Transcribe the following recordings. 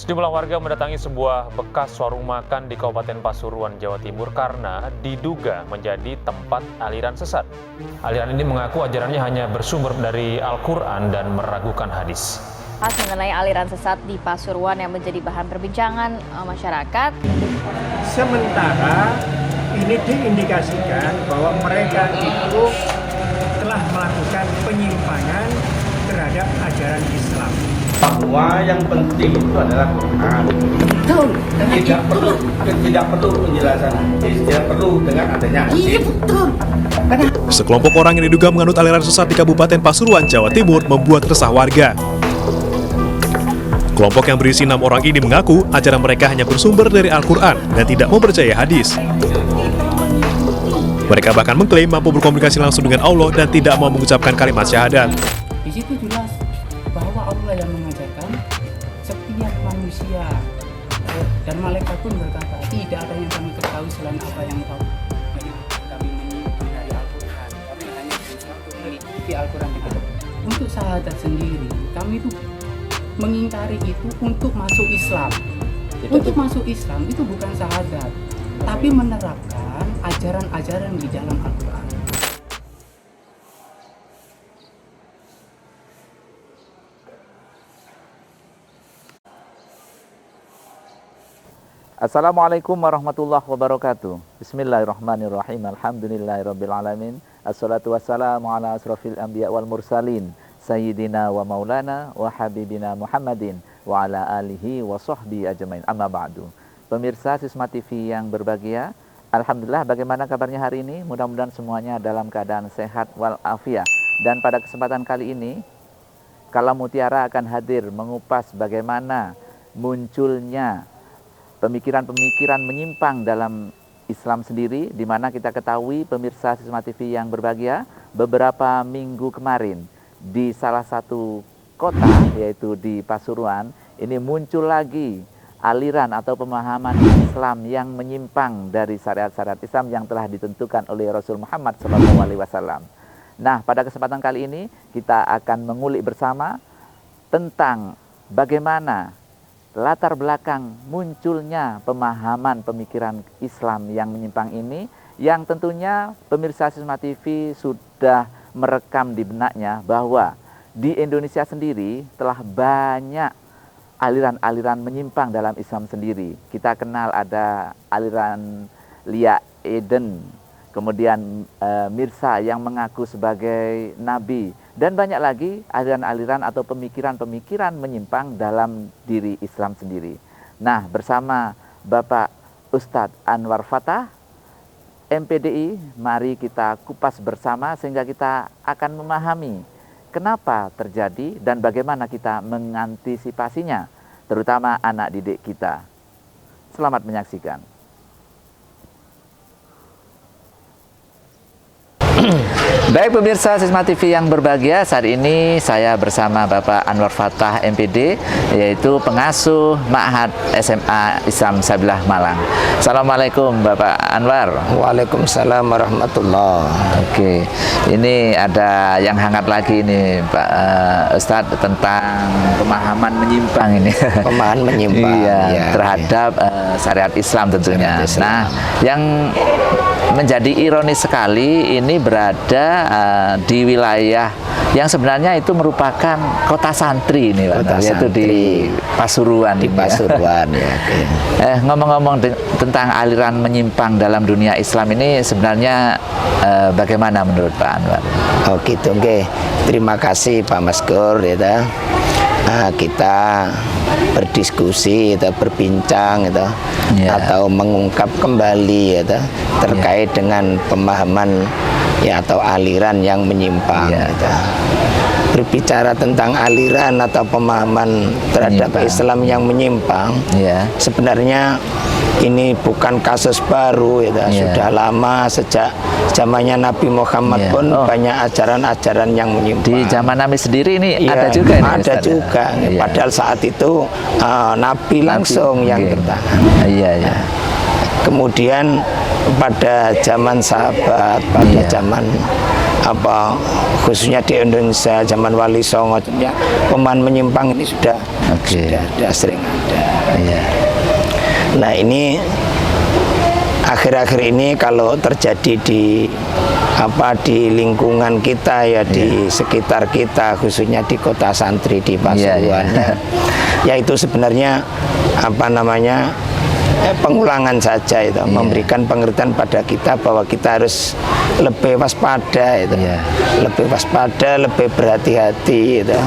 Sejumlah warga mendatangi sebuah bekas warung makan di Kabupaten Pasuruan, Jawa Timur karena diduga menjadi tempat aliran sesat. Aliran ini mengaku ajarannya hanya bersumber dari Al-Quran dan meragukan hadis. Mengenai aliran sesat di Pasuruan yang menjadi bahan perbincangan masyarakat. Sementara ini diindikasikan bahwa mereka itu telah melakukan penyimpangan terhadap ajaran Islam. Bahwa yang penting itu adalah Quran. Betul. Tidak perlu penjelasan. Tidak perlu dengan adanya hadis. Iya betul. Sekelompok orang yang diduga menganut aliran sesat di Kabupaten Pasuruan, Jawa Timur membuat resah warga. Kelompok yang berisi 6 orang ini mengaku ajaran mereka hanya bersumber dari Al-Quran dan tidak mempercayai hadis. Mereka bahkan mengklaim mampu berkomunikasi langsung dengan Allah dan tidak mau mengucapkan kalimat syahadat. Di situ jelas bahwa Allah yang mengajarkan setiap manusia dan malaikat pun berkata tidak ada yang kami ketahui selain apa yang kami menyimpang dari Al-Quran. Kami hanya berusaha untuk mengikuti Al-Quran itu. Untuk syahadat sendiri kami itu mengingkari itu untuk masuk Islam. Untuk masuk Islam itu bukan syahadat, tapi menerapkan ajaran-ajaran di dalam Al-Quran. Assalamualaikum warahmatullahi wabarakatuh. Bismillahirrahmanirrahim. Alhamdulillahirrabbilalamin. Assalatu wassalamu ala asrafil anbiya wal mursalin. Sayyidina wa maulana wa habibina Muhammadin wa ala alihi wa sahbihi ajmain. Amma ba'du. Pemirsa Sisma TV yang berbahagia, alhamdulillah bagaimana kabarnya hari ini? Mudah-mudahan semuanya dalam keadaan sehat walafiat. Dan pada kesempatan kali ini, Kalam Mutiara akan hadir mengupas bagaimana munculnya pemikiran-pemikiran menyimpang dalam Islam sendiri, di mana kita ketahui pemirsa Sisma TV yang berbahagia, beberapa minggu kemarin di salah satu kota, yaitu di Pasuruan, ini muncul lagi aliran atau pemahaman Islam yang menyimpang dari syariat-syariat Islam yang telah ditentukan oleh Rasul Muhammad SAW. Nah, pada kesempatan kali ini kita akan mengulik bersama tentang bagaimana latar belakang munculnya pemahaman pemikiran Islam yang menyimpang ini, yang tentunya pemirsa Sisma TV sudah merekam di benaknya bahwa di Indonesia sendiri telah banyak aliran-aliran menyimpang dalam Islam sendiri. Kita kenal ada aliran Lia Eden, kemudian Mirza yang mengaku sebagai nabi, dan banyak lagi aliran-aliran atau pemikiran-pemikiran menyimpang dalam diri Islam sendiri. Nah, bersama Bapak Ustadz Anwar Fatah, MPDI, mari kita kupas bersama sehingga kita akan memahami kenapa terjadi dan bagaimana kita mengantisipasinya, terutama anak didik kita. Selamat menyaksikan. Baik pemirsa Sisma TV yang berbahagia, saat ini saya bersama Bapak Anwar Fatah MPD, yaitu pengasuh Ma'had SMA Islam Sabilah Malang. Assalamualaikum Bapak Anwar. Waalaikumsalam warahmatullahi. Oke, ini ada yang hangat lagi ini Pak Ustadz tentang pemahaman menyimpang ini. Pemahaman menyimpang iya, ya, terhadap syariat Islam tentunya. Syariat Islam. Nah, yang menjadi ironis sekali ini berada di wilayah yang sebenarnya itu merupakan kota santri ini, Pak, yaitu di Pasuruan. Di Pasuruan ya. Ngomong-ngomong tentang aliran menyimpang dalam dunia Islam ini sebenarnya bagaimana menurut Pak Anwar? Oh gitu, oke. Terima kasih Pak Maskur ya. Kita berdiskusi atau berbincang atau mengungkap kembali terkait dengan pemahaman atau aliran yang menyimpang. Berbicara tentang aliran atau pemahaman terhadap Islam yang menyimpang, sebenarnya ini bukan kasus baru ya, sudah lama sejak zamannya Nabi Muhammad pun banyak ajaran-ajaran yang menyimpang. Di zaman Nabi sendiri ini ada juga ini, ada Ustaz, juga. ya? Padahal saat itu Nabi langsung yang bertahan. Iya. Kemudian pada zaman sahabat, pada zaman khususnya di Indonesia zaman Wali Songo ya, pemahaman menyimpang ini sudah sering ada. Iya. Nah ini akhir-akhir ini kalau terjadi di lingkungan kita ya, di sekitar kita, khususnya di kota santri di Pasuruan ya itu sebenarnya pengulangan saja itu, memberikan pengertian pada kita bahwa kita harus lebih waspada itu, lebih waspada, lebih berhati-hati itu.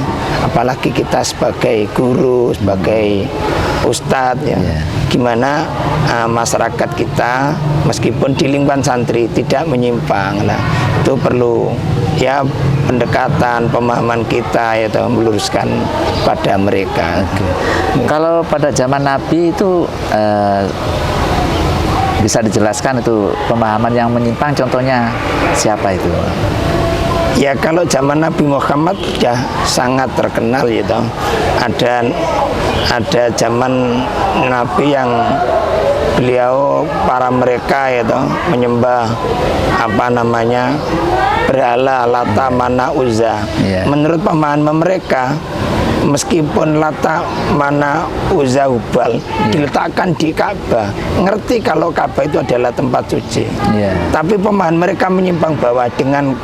Apalagi kita sebagai guru, sebagai ustadz ya, gimana masyarakat kita meskipun di lingkungan santri tidak menyimpang. Nah, itu perlu ya pendekatan, pemahaman kita ya, meluruskan pada mereka. Kalau pada zaman Nabi itu bisa dijelaskan itu pemahaman yang menyimpang, contohnya siapa itu? Ya kalau zaman Nabi Muhammad sudah sangat terkenal gitu. Ada zaman Nabi yang beliau para mereka itu menyembah berhala Lata, Mana, Uzza. Menurut pemahaman mereka, meskipun Lata, Mana, Uzza, Hubal diletakkan di Ka'bah, ngerti kalau Ka'bah itu adalah tempat suci. Tapi pemahaman mereka menyimpang bahwa dengan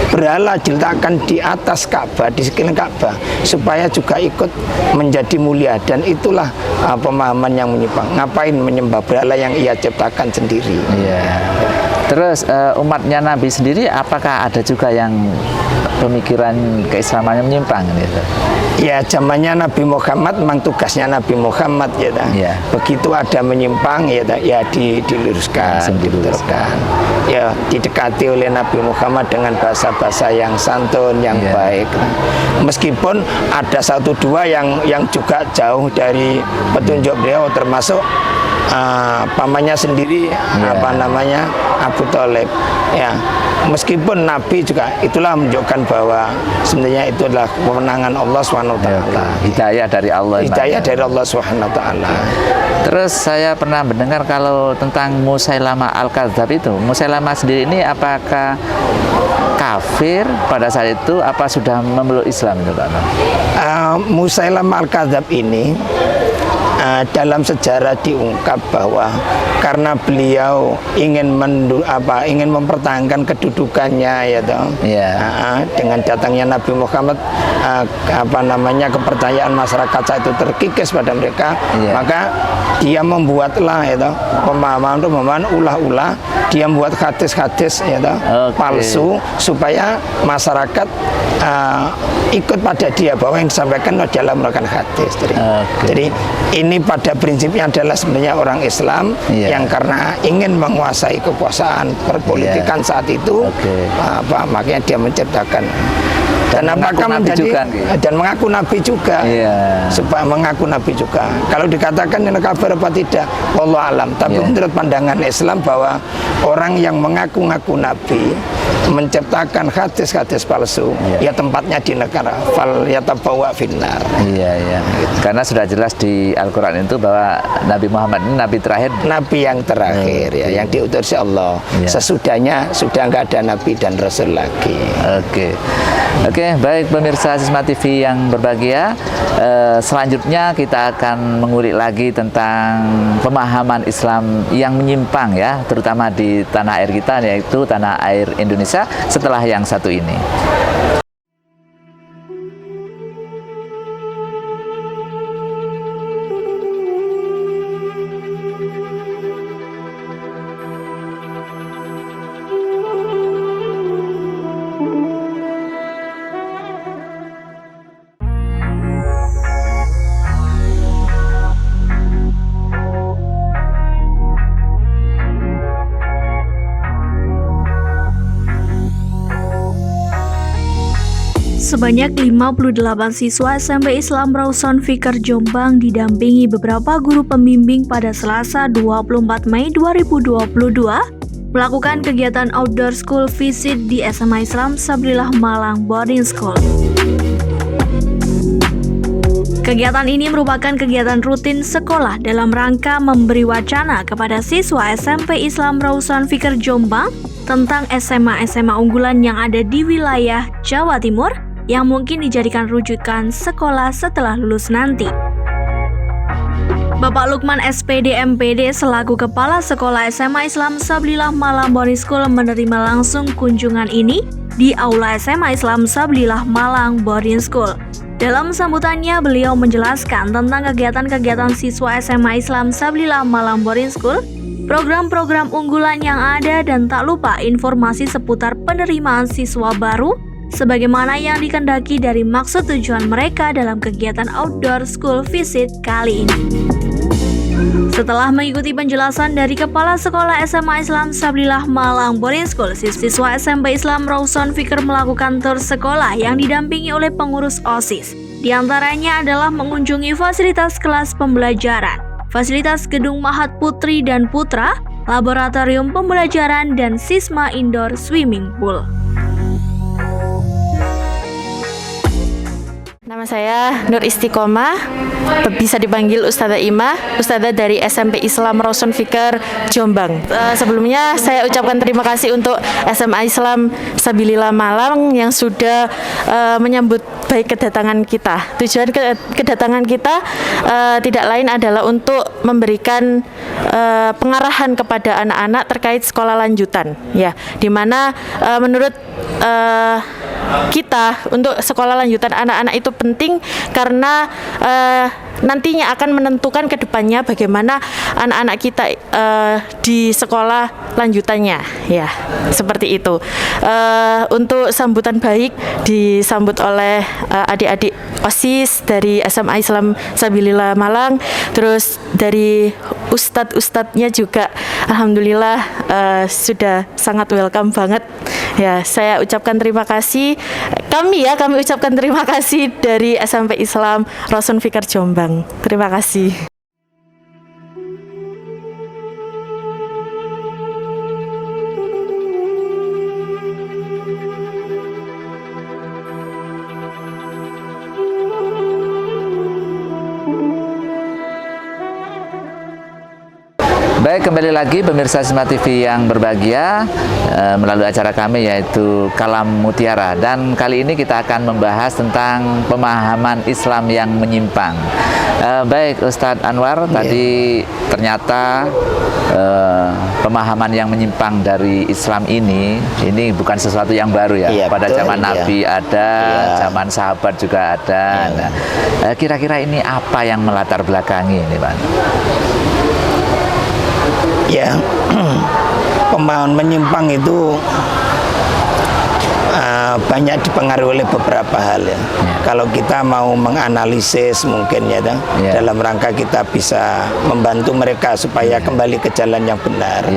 berhala diletakkan di atas Ka'bah, di sekeliling Ka'bah, supaya juga ikut menjadi mulia, dan itulah pemahaman yang menyimpang. Ngapain menyembah berhala yang ia ciptakan sendiri? Terus umatnya Nabi sendiri apakah ada juga yang pemikiran keislamannya menyimpang gitu? Ya zamannya Nabi Muhammad memang tugasnya Nabi Muhammad ya. Begitu ada menyimpang ya diluruskan, diteruskan. Ya didekati oleh Nabi Muhammad dengan bahasa-bahasa yang santun, yang baik. Meskipun ada satu dua yang juga jauh dari petunjuk beliau, termasuk pamannya sendiri Abu Thalib ya. Meskipun Nabi juga itulah menunjukkan bahwa sebenarnya itu adalah kemenangan Allah SWT. Hidayah dari Allah. Hidayah dari Allah SWT. Terus saya pernah mendengar kalau tentang Musailamah Al-Kadzab itu, Musailamah sendiri ini apakah kafir pada saat itu, apa sudah memeluk Islam itu Pak? Musailamah Al-Kadzab ini dalam sejarah diungkap bahwa karena beliau ingin mempertahankan kedudukannya ya dengan datangnya Nabi Muhammad kepercayaan masyarakat saat itu terkikis pada mereka, maka dia membuatlah pemahaman ulah-ulah, dia membuat hadis-hadis palsu supaya masyarakat ikut pada dia bahwa yang disampaikan adalah merupakan hadis. Jadi ini pada prinsipnya adalah sebenarnya orang Islam yang karena ingin menguasai kekuasaan perpolitikan saat itu, makanya dia menciptakan dan apakah menjadi dan mengaku Nabi juga, supaya mengaku Nabi juga. Kalau dikatakan ini kafir apa tidak, wallahu alam. Tapi menurut pandangan Islam bahwa orang yang mengaku-ngaku Nabi menciptakan hadis-hadis palsu, ya tempatnya di negara fal yatabawwa finnar. Karena sudah jelas di Al-Quran itu bahwa Nabi Muhammad ini Nabi terakhir, Nabi yang terakhir yang diutus Allah. Sesudahnya sudah nggak ada Nabi dan Rasul lagi. Oke, baik pemirsa Sisma TV yang berbahagia, selanjutnya kita akan mengulik lagi tentang pemahaman Islam yang menyimpang ya, terutama di tanah air kita, yaitu tanah air Indonesia, setelah yang satu ini. sebanyak 58 siswa SMP Islam Rawson Fikr Jombang didampingi beberapa guru pembimbing pada Selasa 24 Mei 2022 melakukan kegiatan outdoor school visit di SMA Islam Sabillah Malang Boarding School. Kegiatan ini merupakan kegiatan rutin sekolah dalam rangka memberi wacana kepada siswa SMP Islam Rawson Fikr Jombang tentang SMA-SMA unggulan yang ada di wilayah Jawa Timur yang mungkin dijadikan rujukan sekolah setelah lulus nanti. Bapak Lukman SPD MPD selaku Kepala Sekolah SMA Islam Sabillah Malang Boarding School menerima langsung kunjungan ini di Aula SMA Islam Sabillah Malang Boarding School. Dalam sambutannya, beliau menjelaskan tentang kegiatan-kegiatan siswa SMA Islam Sabillah Malang Boarding School, program-program unggulan yang ada, dan tak lupa informasi seputar penerimaan siswa baru sebagaimana yang dikehendaki dari maksud tujuan mereka dalam kegiatan outdoor school visit kali ini. Setelah mengikuti penjelasan dari Kepala Sekolah SMA Islam Sabillah Malang Boarding School, siswa SMP Islam Rawson Fikr melakukan tur sekolah yang didampingi oleh pengurus OSIS. Di antaranya adalah mengunjungi fasilitas kelas pembelajaran, fasilitas gedung Mahat Putri dan Putra, laboratorium pembelajaran, dan Sisma Indoor Swimming Pool. Nama saya Nur Istiqomah, bisa dipanggil Ustazah Ima, Ustazah dari SMP Islam Rawson Fikr Jombang. Sebelumnya saya ucapkan terima kasih untuk SMA Islam Sabillah Malang yang sudah menyambut baik kedatangan kita. Tujuan kedatangan kita tidak lain adalah untuk memberikan pengarahan kepada anak-anak terkait sekolah lanjutan, ya, di mana menurut kita untuk sekolah lanjutan anak-anak itu penting karena nantinya akan menentukan ke depannya bagaimana anak-anak kita di sekolah lanjutannya, ya, seperti itu. Untuk sambutan baik disambut oleh adik-adik OSIS dari SMA Islam Sabillah Malang, terus dari ustadz-ustadznya juga alhamdulillah sudah sangat welcome banget. Ya, saya ucapkan terima kasih. Kami ucapkan terima kasih dari SMP Islam Rawson Fikr Jombang. Terima kasih. Baik, kembali lagi pemirsa Sisma TV yang berbahagia melalui acara kami yaitu Kalam Mutiara, dan kali ini kita akan membahas tentang pemahaman Islam yang menyimpang. Baik Ustadz Anwar, tadi ternyata pemahaman yang menyimpang dari Islam ini bukan sesuatu yang baru ya. Pada betul, zaman Nabi ada, zaman sahabat juga ada. Nah, kira-kira ini apa yang melatar belakangi ini, Pak? Ya, pemahaman menyimpang itu banyak dipengaruhi oleh beberapa hal ya. Kalau kita mau menganalisis mungkin ya, dalam rangka kita bisa membantu mereka supaya kembali ke jalan yang benar.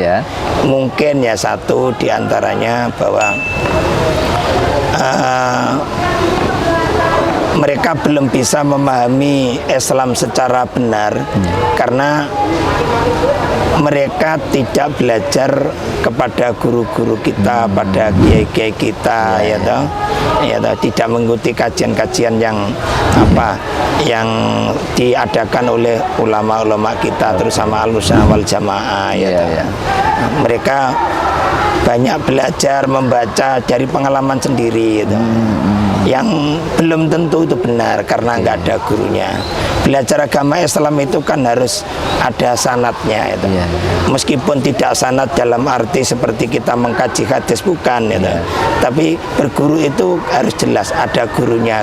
Mungkin ya satu diantaranya bahwa mereka belum bisa memahami Islam secara benar karena mereka tidak belajar kepada guru-guru kita, pada kiai-kiai kita, tidak mengikuti kajian-kajian yang diadakan oleh ulama-ulama kita, terutama Ahlussunnah wal Jamaah. Mereka banyak belajar membaca dari pengalaman sendiri, yang belum tentu itu benar karena nggak ada gurunya. Belajar agama Islam itu kan harus ada sanadnya, meskipun tidak sanad dalam arti seperti kita mengkaji hadis, bukan, tapi berguru itu harus jelas ada gurunya,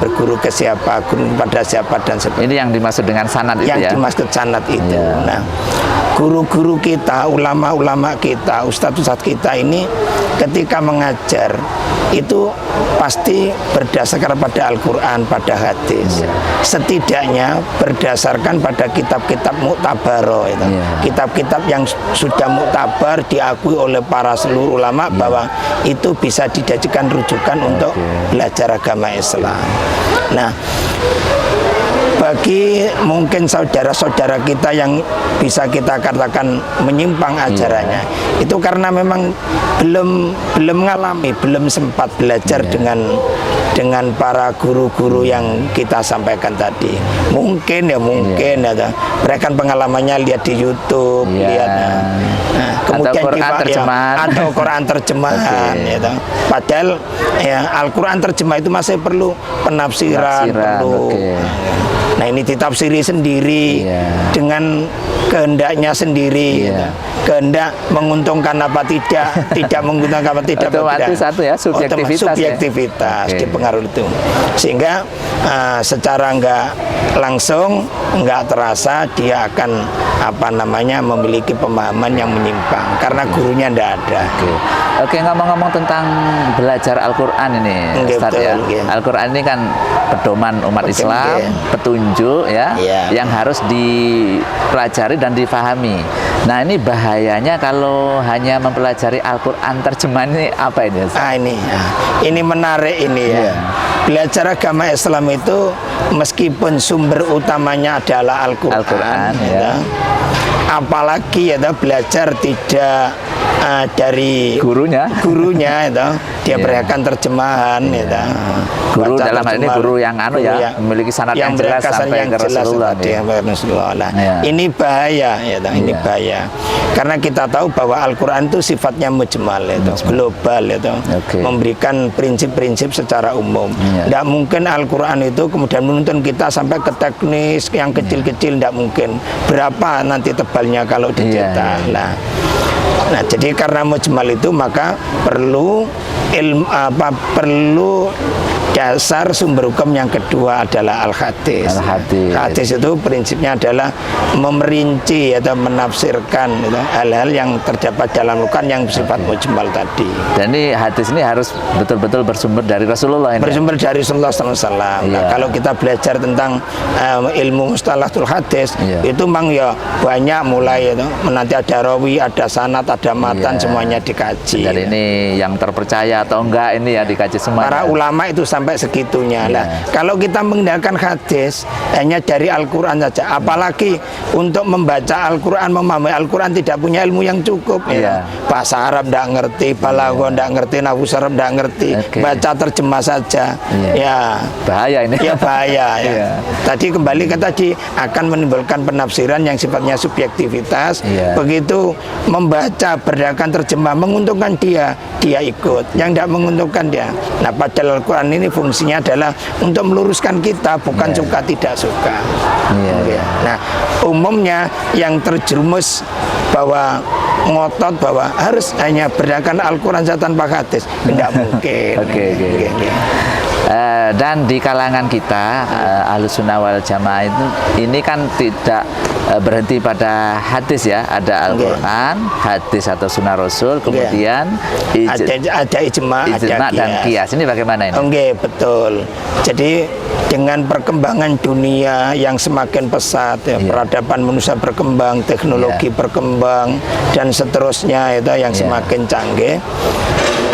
berguru ke siapa, guru pada siapa, dan sebagainya. Ini yang dimaksud dengan sanad itu, yang dimaksud sanad itu. Nah, guru-guru kita, ulama-ulama kita, ustadz-ustadz kita ini ketika mengajar itu pasti berdasarkan pada Al-Quran, pada hadis. Setidaknya ya berdasarkan pada kitab-kitab muktabaro itu. Kitab-kitab yang sudah muktabar diakui oleh para seluruh ulama bahwa itu bisa dijadikan rujukan untuk belajar agama Islam. Nah, bagi mungkin saudara-saudara kita yang bisa kita katakan menyimpang ajarannya, itu karena memang belum mengalami, belum sempat belajar dengan para guru-guru yang kita sampaikan tadi. Mungkin ya mereka pengalamannya lihat di YouTube, lihat kemudian atau Quran terjemahan gitu. Padahal ya Al-Quran terjemah itu masih perlu penafsiran, perlu. Nah, ini ditafsiri sendiri dengan kehendaknya sendiri, kehendak menguntungkan apa tidak menguntungkan apa tidak. Otomatis satu ya, subjektivitas dipengaruhi itu, sehingga secara nggak langsung, nggak terasa dia akan memiliki pemahaman yang menyimpang karena gurunya ndak ada. Oke, ngomong-ngomong tentang belajar Al-Quran ini, Ustaz ya. Al-Quran ini kan pedoman umat Islam, petunjuk ya, yang harus dipelajari dan difahami. Nah, ini bahayanya kalau hanya mempelajari Al-Quran terjemahan ini apa ini? Ini menarik ini ya. Belajar agama Islam itu meskipun sumber utamanya adalah Al-Quran, apalagi belajar tidak dari gurunya itu dia berikan terjemahan guru dalam hal ini guru yang memiliki sanad yang jelas sampai ke Rasulullah. Ini bahaya ini bahaya karena kita tahu bahwa Al-Quran itu sifatnya mujmal global memberikan prinsip-prinsip secara umum. Tidak mungkin Al-Quran itu kemudian menuntun kita sampai ke teknis yang kecil-kecil, tidak mungkin. Berapa nanti tebalnya kalau dicetak. Nah, jadi karena mujmal itu maka perlu dasar sumber hukum yang kedua adalah Al-Hadis. Hadis itu prinsipnya adalah memerinci atau menafsirkan hal-hal yang terdapat dalam Al-Quran yang bersifat mujmal tadi. Dan ini hadis ini harus betul-betul bersumber dari Rasulullah ini. Bersumber dari Rasulullah SAW. Nah, kalau kita belajar tentang ilmu mustalahul hadis, itu memang ya banyak mulai nanti ada rawi, ada sanad, ada matan, semuanya dikaji. Dan ini yang terpercaya atau enggak ini ya dikaji semua. Para ulama itu sampai segitunya. Kalau kita menggunakan hadis hanya dari Al-Quran saja, apalagi untuk membaca Al-Quran, memahami Al-Quran tidak punya ilmu yang cukup. Bahasa Arab tidak ngerti, balaghah tidak ngerti, nahwu sarf tidak ngerti, baca terjemah saja. Bahaya ini. Bahaya. Tadi kembali ke tadi akan menimbulkan penafsiran yang sifatnya subjektivitas. Begitu membaca berdasarkan terjemah menguntungkan dia ikut, yang tidak menguntungkan dia. Nah, padahal Al-Quran ini fungsinya adalah untuk meluruskan kita, bukan suka tidak suka. Nah, umumnya yang terjerumus bahwa ngotot bahwa harus hanya berdasarkan Al-Quran saja tanpa hadis, tidak mungkin. Dan di kalangan kita Ahlus Sunnah wal Jamaah itu ini kan tidak berhenti pada hadis ya, ada Al-Quran, hadis atau sunnah Rasul, kemudian ada ijma, dan qiyas. Ini bagaimana ini? Betul. Jadi dengan perkembangan dunia yang semakin pesat, peradaban manusia berkembang, teknologi berkembang, dan seterusnya yang semakin canggih.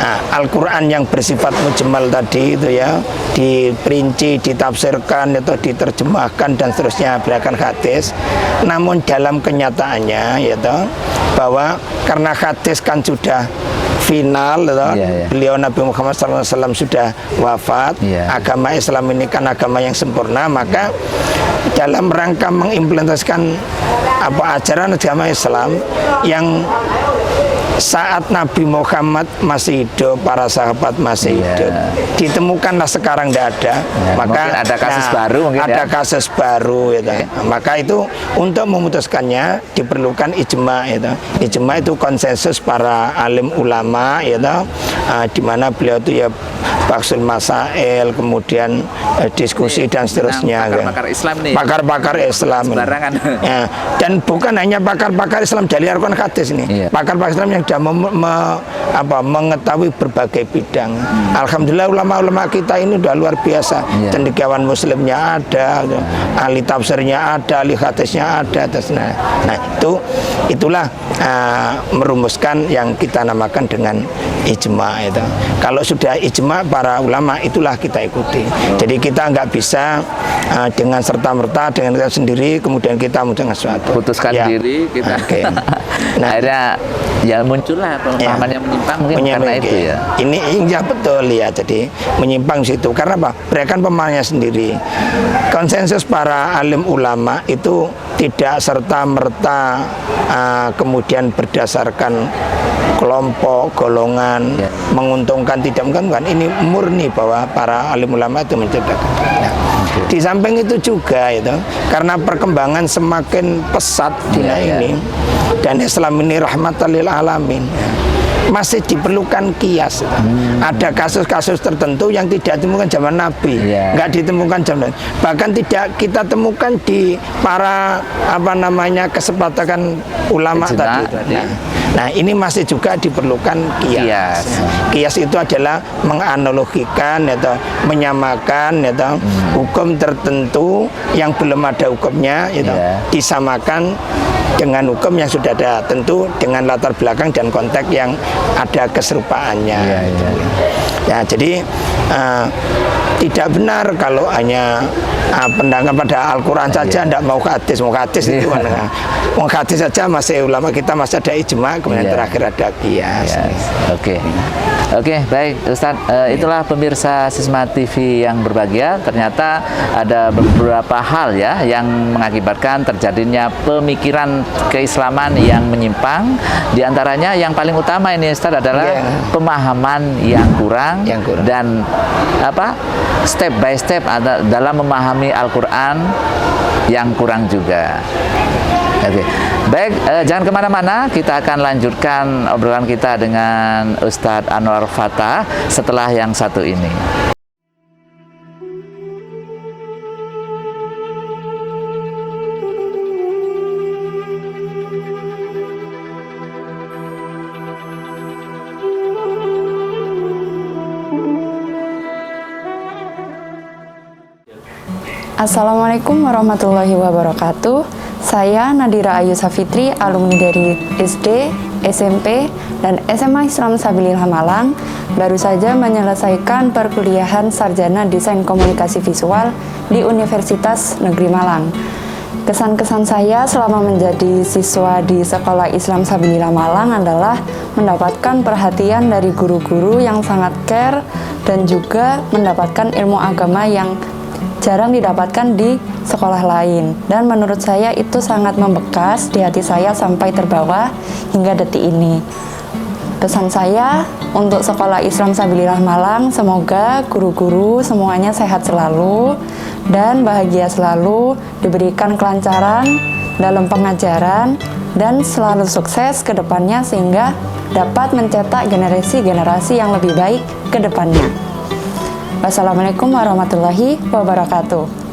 Nah, Al-Quran yang bersifat mujmal tadi itu diperinci, ditafsirkan, diterjemahkan dan seterusnya berdasarkan hadis. Namun dalam kenyataannya bahwa karena hadis kan sudah final, beliau Nabi Muhammad SAW sudah wafat, agama Islam ini kan agama yang sempurna, maka dalam rangka mengimplementasikan ajaran agama Islam yang saat Nabi Muhammad masih hidup, para sahabat masih hidup, ditemukanlah sekarang tidak ada, maka ada kasus baru, kasus baru, maka itu untuk memutuskannya diperlukan ijma. Ijma itu konsensus para alim ulama, di mana beliau itu baksul masail, kemudian diskusi dan seterusnya. Pakar-pakar Islam nih. Pakar-pakar Islam. Dan bukan hanya pakar-pakar Islam dari Al-Quran hadis ini. Pakar-pakar Islam yang sudah mengetahui berbagai bidang. Alhamdulillah ulama-ulama kita ini udah luar biasa. Cendekiawan muslimnya ada, ahli tafsirnya ada, ahli hadisnya ada. Nah itulah merumuskan yang kita namakan dengan ijma itu. Kalau sudah ijma para ulama itulah kita ikuti. Jadi kita nggak bisa dengan serta-merta dengan kita sendiri kemudian kita dengan sesuatu. Putuskan diri kita. Nah, akhirnya ya muncullah pemahaman yang menyimpang mungkin karena itu ya. Ini ya betul ya. Jadi menyimpang situ karena apa? Mereka kan pemahamannya sendiri. Konsensus para alim ulama itu tidak serta-merta kemudian berdasarkan kelompok, golongan, menguntungkan, tidak menguntungkan. Ini murni bahwa para alim ulama itu menciptakan. Nah, di samping itu juga itu karena perkembangan semakin pesat ini dan Islam ini rahmatan lil alamin. Masih diperlukan kias. Ada kasus-kasus tertentu yang tidak ditemukan zaman Nabi, nggak ditemukan zaman, bahkan tidak kita temukan di para kesepakatan ulama tadi. Nah, ini masih juga diperlukan kias. Kias itu adalah menganalogikan atau menyamakan atau hukum tertentu yang belum ada hukumnya itu disamakan dengan hukum yang sudah ada, tentu dengan latar belakang dan konteks yang ada keserupaannya. Ya, jadi tidak benar kalau hanya pendangan pada Al-Quran saja, tidak mau hadis. Mau hadis itu mau hadis saja masih ulama kita masih ada ijma, kemudian terakhir ada kias. Oke, baik Ustadz, itulah pemirsa Sisma TV yang berbahagia. Ternyata ada beberapa hal ya yang mengakibatkan terjadinya pemikiran keislaman yang menyimpang. Di antaranya yang paling utama ini Ustadz adalah pemahaman yang kurang dan step by step dalam memahami Al-Quran yang kurang juga. Baik, jangan kemana-mana, kita akan lanjutkan obrolan kita dengan Ustadz Anwar Fathah setelah yang satu ini. Assalamualaikum warahmatullahi wabarakatuh. Saya Nadira Ayu Safitri, alumni dari SD, SMP, dan SMA Islam Sabilillah Malang, baru saja menyelesaikan perkuliahan sarjana Desain Komunikasi Visual di Universitas Negeri Malang. Kesan-kesan saya selama menjadi siswa di Sekolah Islam Sabilillah Malang adalah mendapatkan perhatian dari guru-guru yang sangat care dan juga mendapatkan ilmu agama yang jarang didapatkan di sekolah lain, dan menurut saya itu sangat membekas di hati saya sampai terbawa hingga detik ini. Pesan saya untuk Sekolah Islam Sabilillah Malang, semoga guru-guru semuanya sehat selalu dan bahagia selalu, diberikan kelancaran dalam pengajaran dan selalu sukses ke depannya sehingga dapat mencetak generasi-generasi yang lebih baik ke depannya. Wassalamualaikum warahmatullahi wabarakatuh.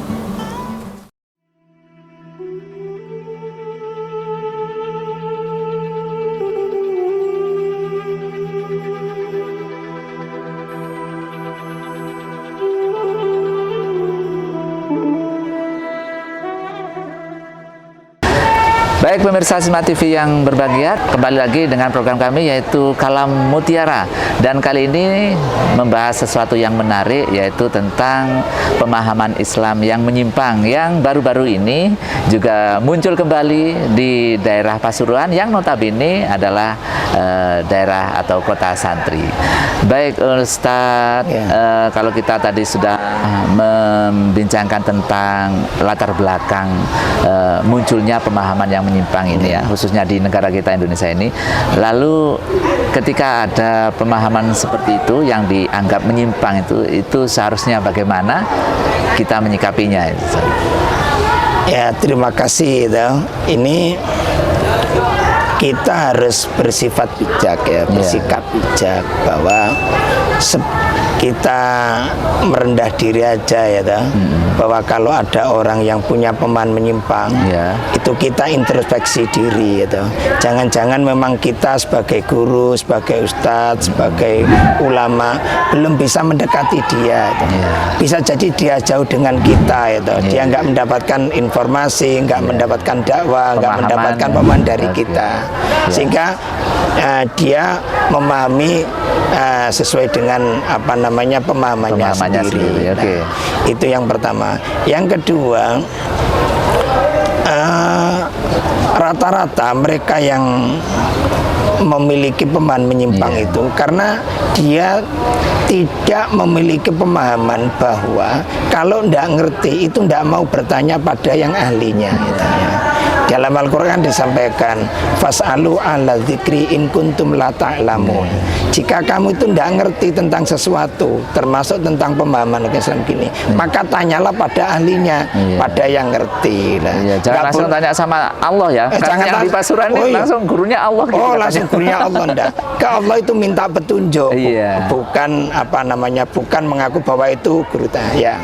Baik pemirsa Sisma TV yang berbahagia, kembali lagi dengan program kami yaitu Kalam Mutiara. Dan kali ini membahas sesuatu yang menarik, yaitu tentang pemahaman Islam yang menyimpang, yang baru-baru ini juga muncul kembali di daerah Pasuruan yang notabene adalah daerah atau kota santri. Baik Ustadz, kalau kita tadi sudah membincangkan tentang latar belakang munculnya pemahaman yang menyimpang ini ya, khususnya di negara kita Indonesia ini. Lalu ketika ada pemahaman seperti itu yang dianggap menyimpang itu seharusnya bagaimana kita menyikapinya? Ya, terima kasih. Ini kita harus bersifat bijak ya, bersikap bijak bahwa kita merendah diri aja ya toh. Bahwa kalau ada orang yang punya pemahaman menyimpang, itu kita introspeksi diri ya toh. Jangan-jangan memang kita sebagai guru, sebagai ustadz, sebagai ulama belum bisa mendekati dia ya toh. Bisa jadi dia jauh dengan kita ya toh. Dia nggak mendapatkan informasi, nggak mendapatkan dakwah, nggak mendapatkan pemahaman dari kita, sehingga dia memahami sesuai dengan apa namanya pemahamannya sendiri. Nah, itu yang pertama. Yang kedua, rata-rata mereka yang memiliki pemahaman menyimpang itu karena dia tidak memiliki pemahaman bahwa kalau tidak ngerti itu tidak mau bertanya pada yang ahlinya gitu ya. Dalam Al-Quran disampaikan fas'alu ala dzikri in kuntum la ta'lamun. Jika kamu itu tidak ngerti tentang sesuatu, termasuk tentang pemahaman Islam gini, maka tanyalah pada ahlinya, pada yang ngerti lah. Jangan langsung tanya sama Allah ya. Jangan yang di Pasuruan ini langsung gurunya Allah gitu. Langsung gurunya Allah enggak. Ke Allah itu minta petunjuk. Bukan apa namanya, bukan mengaku bahwa itu guru ya.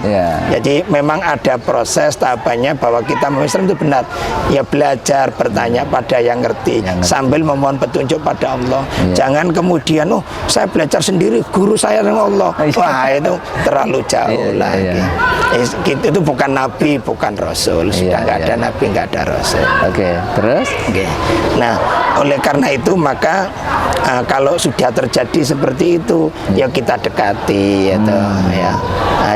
Jadi memang ada proses tahapannya bahwa kita Islam itu benar. Ya belajar, bertanya pada yang ngerti, sambil memohon petunjuk pada Allah. Jangan kemudian saya belajar sendiri, guru saya dengan Allah. Wah, itu terlalu jauh lagi. Itu bukan nabi, bukan rasul. Sudah nggak ada nabi, nggak ada rasul. Terus? Nah, oleh karena itu maka kalau sudah terjadi seperti itu, ya kita dekati ya.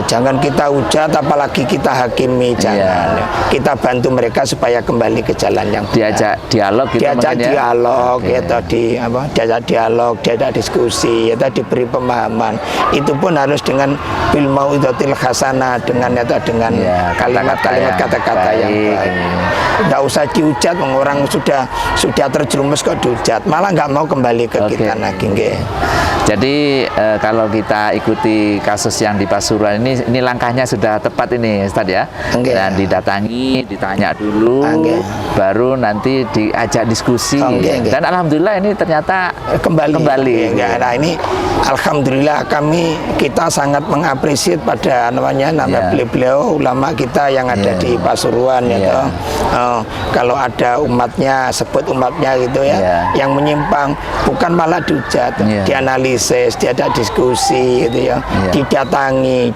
Jangan kita hujat, apalagi kita hakimi, jangan. Kita bantu mereka supaya kembali ke jalan yang benar. Diajak dialog gitu, diajak dialog diajak dialog, diajak diskusi, diberi pemahaman. Itu pun harus dengan bil mau'izatil hasanah, dengan kalimat-kalimat kata-kata yang baik. Nggak usah dihujat, orang sudah terjerumus kok dihujat, malah nggak mau kembali ke kita lagi. Jadi kalau kita ikuti kasus yang di Pasuruan ini langkahnya sudah tepat ini Ustadz ya. Dan didatangi, ditanya dulu, baru nanti diajak diskusi. Dan alhamdulillah ini ternyata kembali. Nah ini alhamdulillah kita sangat mengapresiasi pada beliau ulama kita yang ada di Pasuruan kalau ada umatnya, sebut umatnya gitu ya, yang menyimpang bukan malah dihujat, dianalisis, diajak diskusi gitu ya, didatangi,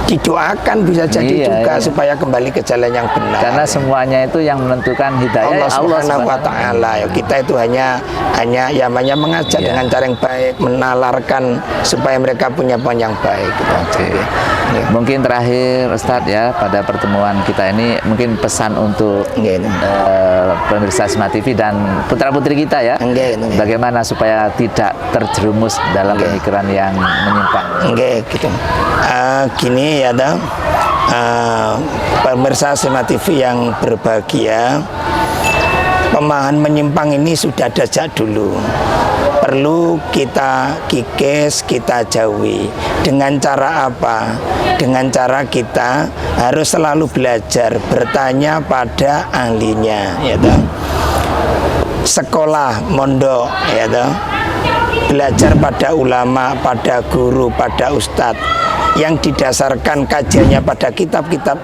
didoakan bisa jadi juga supaya kembali ke jalan yang benar. Karena semuanya itu yang menentukan hidayah Allah Subhanahu wa Ta'ala. Kita itu hanya mengajak dengan cara yang baik, menalarkan supaya mereka punya yang baik gitu. Mungkin terakhir Ustadz ya, pada pertemuan kita ini mungkin pesan untuk pemirsa Asma TV dan putra-putri kita ya, bagaimana supaya tidak terjerumus dalam pemikiran yang menyimpang. Gini ya pemirsa Asma TV yang berbahagia, pemahaman menyimpang ini sudah ada sejak dulu. Perlu kita kikis, kita jauhi. Dengan cara apa? Dengan cara kita harus selalu belajar, bertanya pada ahlinya, ya toh. Sekolah, mondok, ya toh. Belajar pada ulama, pada guru, pada ustadz yang didasarkan kajiannya pada kitab-kitab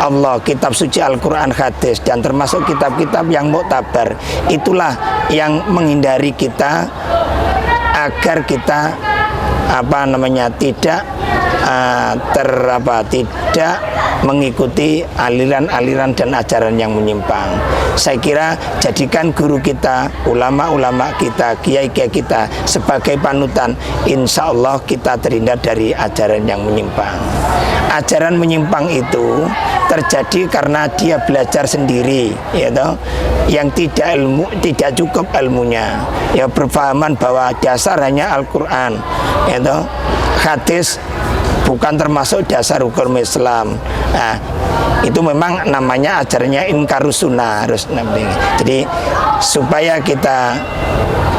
Allah, kitab suci Al-Quran, hadis, dan termasuk kitab-kitab yang muktabar. Itulah yang menghindari kita agar kita tidak tidak mengikuti aliran-aliran dan ajaran yang menyimpang. Saya kira jadikan guru kita, ulama-ulama kita, kiai-kiai kita sebagai panutan. Insya Allah kita terhindar dari ajaran yang menyimpang. Ajaran menyimpang itu terjadi karena dia belajar sendiri, yang tidak cukup ilmunya, berpahaman bahwa dasar hanya Al-Quran, hadis bukan termasuk dasar hukum Islam. Nah, itu memang namanya ajarannya inkarus sunnah harus. Jadi supaya kita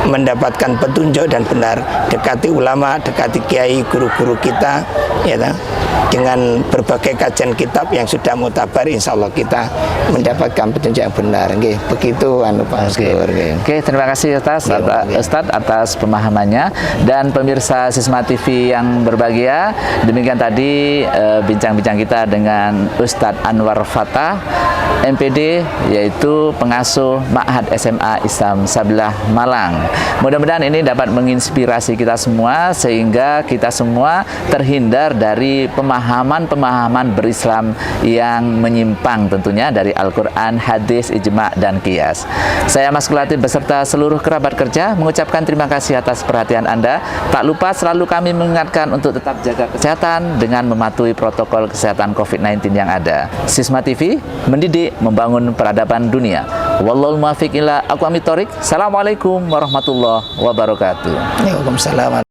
mendapatkan petunjuk dan benar, dekati ulama, dekati kiai, guru-guru kita, ya toh. Dengan berbagai kajian kitab yang sudah mutabar, insya Allah kita mendapatkan petunjuk yang benar. Nggih, begitu Pak Askur. Oke, terima kasih Ustadz atas pemahamannya. Dan pemirsa Sisma TV yang berbahagia, demikian tadi bincang-bincang kita dengan Ustadz Anwar Fatah, MPD, yaitu pengasuh Ma'had SMA Islam Sabilillah Malang. Mudah-mudahan ini dapat menginspirasi kita semua sehingga kita semua terhindar dari pemahaman-pemahaman berislam yang menyimpang tentunya dari Al-Quran, hadis, ijma' dan qiyas. Saya Mas Kulatin beserta seluruh kerabat kerja mengucapkan terima kasih atas perhatian Anda. Tak lupa selalu kami mengingatkan untuk tetap jaga kesehatan dengan mematuhi protokol kesehatan COVID-19 yang ada. Sisma TV mendidik, membangun peradaban dunia. Wallahul muwaffiq ila aqwamit thoriq. Assalamualaikum warahmatullahi wabarakatuh. Waalaikumsalam.